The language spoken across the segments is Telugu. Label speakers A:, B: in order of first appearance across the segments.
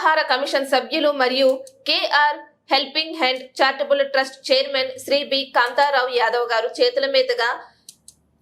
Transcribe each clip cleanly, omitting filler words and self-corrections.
A: పోషకాహార కమిషన్ సభ్యులు మరియు KR helping hand charitable trust chairman Shri B Kantharao Yadav గారు చేతుల మీదుగా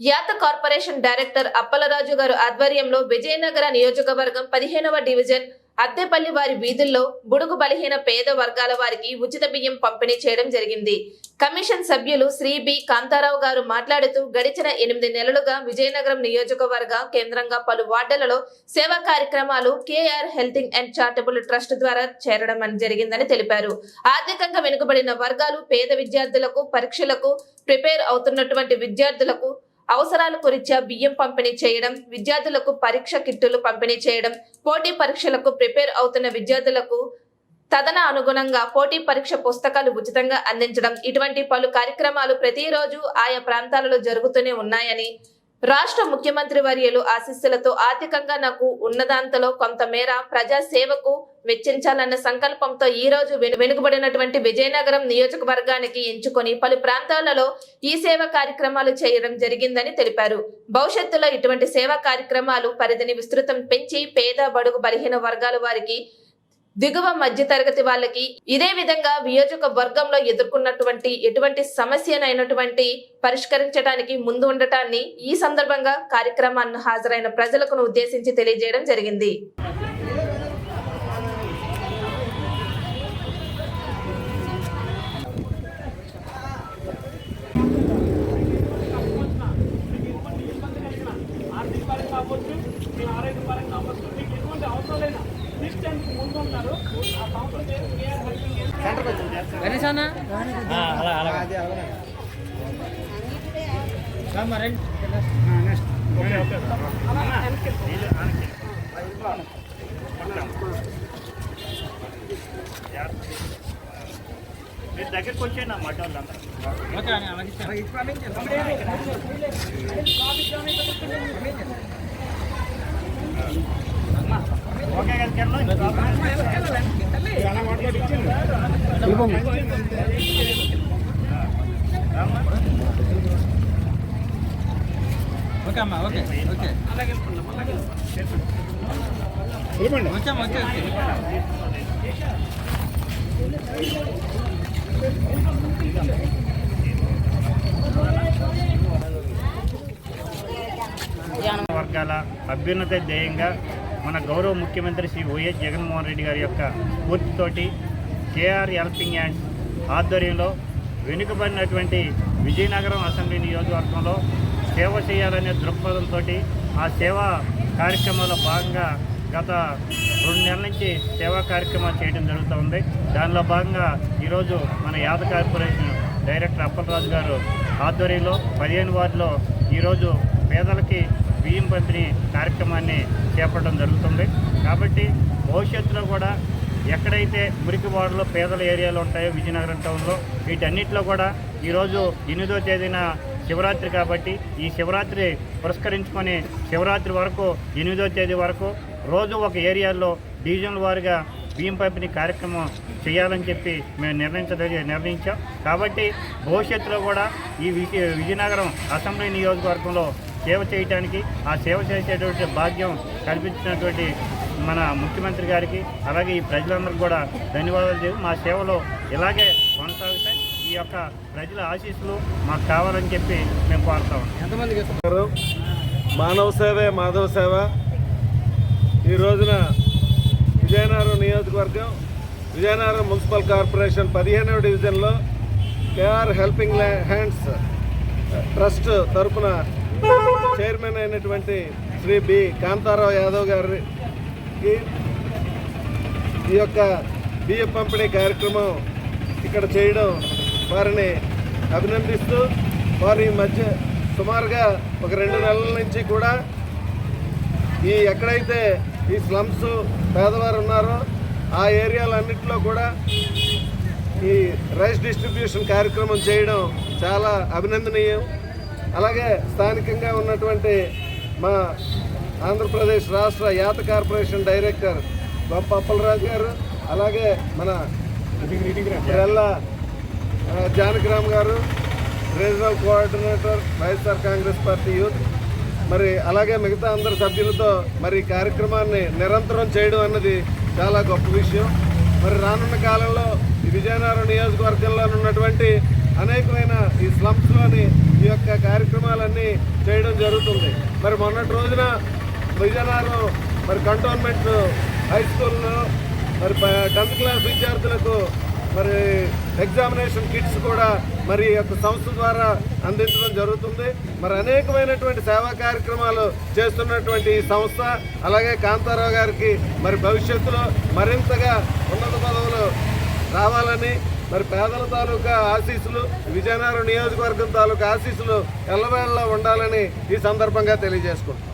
A: యాత కార్పొరేషన్ డైరెక్టర్ అప్పలరాజు గారు ఆధ్వర్యంలో విజయనగర నియోజకవర్గం 15వ డివిజన్ అద్దెపల్లి వారి వీధుల్లో బుడుగు బలహీన పేద వర్గాల వారికి ఉచిత బియ్యం పంపిణీ చేయడం జరిగింది. కమిషన్ సభ్యులు శ్రీ బి కాంతారావు గారు మాట్లాడుతూ గడిచిన 8 నెలలుగా విజయనగరం నియోజకవర్గ కేంద్రంగా పలు వార్డులలో సేవా కార్యక్రమాలు KR helping and charitable trust ద్వారా చేరడం జరిగిందని తెలిపారు. ఆర్థికంగా వెనుకబడిన వర్గాలు, పేద విద్యార్థులకు, పరీక్షలకు ప్రిపేర్ అవుతున్నటువంటి విద్యార్థులకు అవసరాలకు రీత్యా బియ్యం పంపిణీ చేయడం, విద్యార్థులకు పరీక్ష కిట్టులు పంపిణీ చేయడం, పోటీ పరీక్షలకు ప్రిపేర్ అవుతున్న విద్యార్థులకు తదన అనుగుణంగా పోటీ పరీక్ష పుస్తకాలు ఉచితంగా అందించడం, ఇటువంటి పలు కార్యక్రమాలు ప్రతిరోజు ఆయా ప్రాంతాలలో జరుగుతూనే ఉన్నాయని, రాష్ట్ర ముఖ్యమంత్రి వర్యులు ఆశీస్సులతో ఆర్థికంగా నాకు ఉన్నదాంతలో కొంతమేర ప్రజా సేవకు వెచ్చించాలన్న సంకల్పంతో ఈ రోజు వెనుకబడినటువంటి విజయనగరం నియోజకవర్గానికి ఎంచుకొని పలు ప్రాంతాలలో ఈ సేవా కార్యక్రమాలు చేయడం జరిగిందని తెలిపారు. భవిష్యత్తులో ఇటువంటి సేవా కార్యక్రమాలు పరిధిని విస్తృతం పెంచి పేద, బడుగు, బలహీన వర్గాల వారికి, దిగువ మధ్య తరగతి వాళ్ళకి ఇదే విధంగా నియోజకవర్గంలో ఎదుర్కొన్నటువంటి ఎటువంటి సమస్యనైనటువంటి పరిష్కరించడానికి ముందు ఉండటాన్ని ఈ సందర్భంగా కార్యక్రమాన్ని హాజరైన ప్రజలకు ఉద్దేశించి తెలియజేయడం జరిగింది.
B: మీరు దగ్గరికి వచ్చేయండి అన్నమాట వాళ్ళందరూ. ఓకే ఓకే అమ్మా, ఓకే ఓకే అలాగే వచ్చాము ఓకే ఓకే. వర్గాల అభ్యున్నత ధ్యేయంగా మన గౌరవ ముఖ్యమంత్రి శ్రీ వైఎస్ జగన్మోహన్ రెడ్డి గారి యొక్క పూర్తితోటి కేఆర్ హెల్పింగ్ హ్యాండ్స్ ఆధ్వర్యంలో వెనుకబడినటువంటి విజయనగరం అసెంబ్లీ నియోజకవర్గంలో సేవ చేయాలనే దృక్పథంతో ఆ సేవా కార్యక్రమాల్లో భాగంగా గత 2 నెలల నుంచి సేవా కార్యక్రమాలు చేయడం జరుగుతుంది. దానిలో భాగంగా ఈరోజు మన యాద కార్పొరేషన్ డైరెక్టర్ అప్పలరాజు గారు ఆధ్వర్యంలో 15 వార్డులో ఈరోజు పేదలకి బియ్యం పంపిణీ కార్యక్రమాన్ని చేపట్టడం జరుగుతుంది. కాబట్టి భవిష్యత్తులో కూడా ఎక్కడైతే మురికి వార్డులో పేదల ఏరియాలు ఉంటాయో విజయనగరం టౌన్లో వీటన్నిటిలో కూడా ఈరోజు 8వ తేదీన శివరాత్రి కాబట్టి ఈ శివరాత్రి పురస్కరించుకొని శివరాత్రి వరకు 8వ తేదీ వరకు రోజు ఒక ఏరియాల్లో డివిజన్ల వారీగా బియ్యం పంపిణీ కార్యక్రమం చేయాలని చెప్పి మేము నిర్ణయించాం. కాబట్టి భవిష్యత్తులో కూడా ఈ విజయనగరం అసెంబ్లీ నియోజకవర్గంలో సేవ చేయడానికి, ఆ సేవ చేసేటువంటి భాగ్యం కల్పించినటువంటి మన ముఖ్యమంత్రి గారికి అలాగే ఈ ప్రజలందరికీ కూడా ధన్యవాదాలు. మా సేవలో ఇలాగే కొనసాగుతాయి. ఈ యొక్క ప్రజల ఆశీస్సులు మాకు కావాలని చెప్పి మేము కోరుతాం.
C: ఎంతమందికి మానవ సేవే మాధవ సేవ. ఈ రోజున విజయనగరం నియోజకవర్గం విజయనగరం మున్సిపల్ కార్పొరేషన్ 15వ డివిజన్లో కేఆర్ హెల్పింగ్ హ్యాండ్స్ ట్రస్ట్ తరఫున చైర్మన్ అయినటువంటి శ్రీ బి కాంతారావు యాదవ్ గారికి ఈ యొక్క బియ్య పంపిణీ కార్యక్రమం ఇక్కడ చేయడం వారిని అభినందిస్తూ, వారి మధ్య సుమారుగా ఒక 2 నెలల నుంచి కూడా ఎక్కడైతే ఈ స్లమ్స్ పేదవారు ఉన్నారో ఆ ఏరియాలన్నింటిలో కూడా ఈ రైస్ డిస్ట్రిబ్యూషన్ కార్యక్రమం చేయడం చాలా అభినందనీయం. అలాగే స్థానికంగా ఉన్నటువంటి మా ఆంధ్రప్రదేశ్ రాష్ట్ర యాత కార్పొరేషన్ డైరెక్టర్ గొప్ప అప్పలరాజు గారు, అలాగే మన రెల్లా జానకిరామ్ గారు, regional coordinator YSR Congress party youth, మరి అలాగే మిగతా అందరు సభ్యులతో మరి కార్యక్రమాన్ని నిరంతరం చేయడం అన్నది చాలా గొప్ప విషయం. మరి రానున్న కాలంలో ఈ విజయనగరం నియోజకవర్గంలో ఉన్నటువంటి అనేకమైన ఈ స్లమ్స్లోని ఈ యొక్క కార్యక్రమాలన్నీ చేయడం జరుగుతుంది. మరి మొన్నటి రోజున విజయనగరం మరి కంటోన్మెంట్ హై స్కూల్లో మరి 10th క్లాస్ విద్యార్థులకు మరి ఎగ్జామినేషన్ కిట్స్ కూడా మరి ఈ యొక్క సంస్థ ద్వారా అందించడం జరుగుతుంది. మరి అనేకమైనటువంటి సేవా కార్యక్రమాలు చేస్తున్నటువంటి ఈ సంస్థ, అలాగే కాంతారావు గారికి మరి భవిష్యత్తులో మరింతగా ఉన్నత పదవులు రావాలని, మరి పేదల తాలూకా ఆశీస్సులు, విజయనగరం నియోజకవర్గం తాలూకా ఆశీస్సులు ఎల్లవేళలా ఉండాలని ఈ సందర్భంగా తెలియజేసుకుంటున్నాం.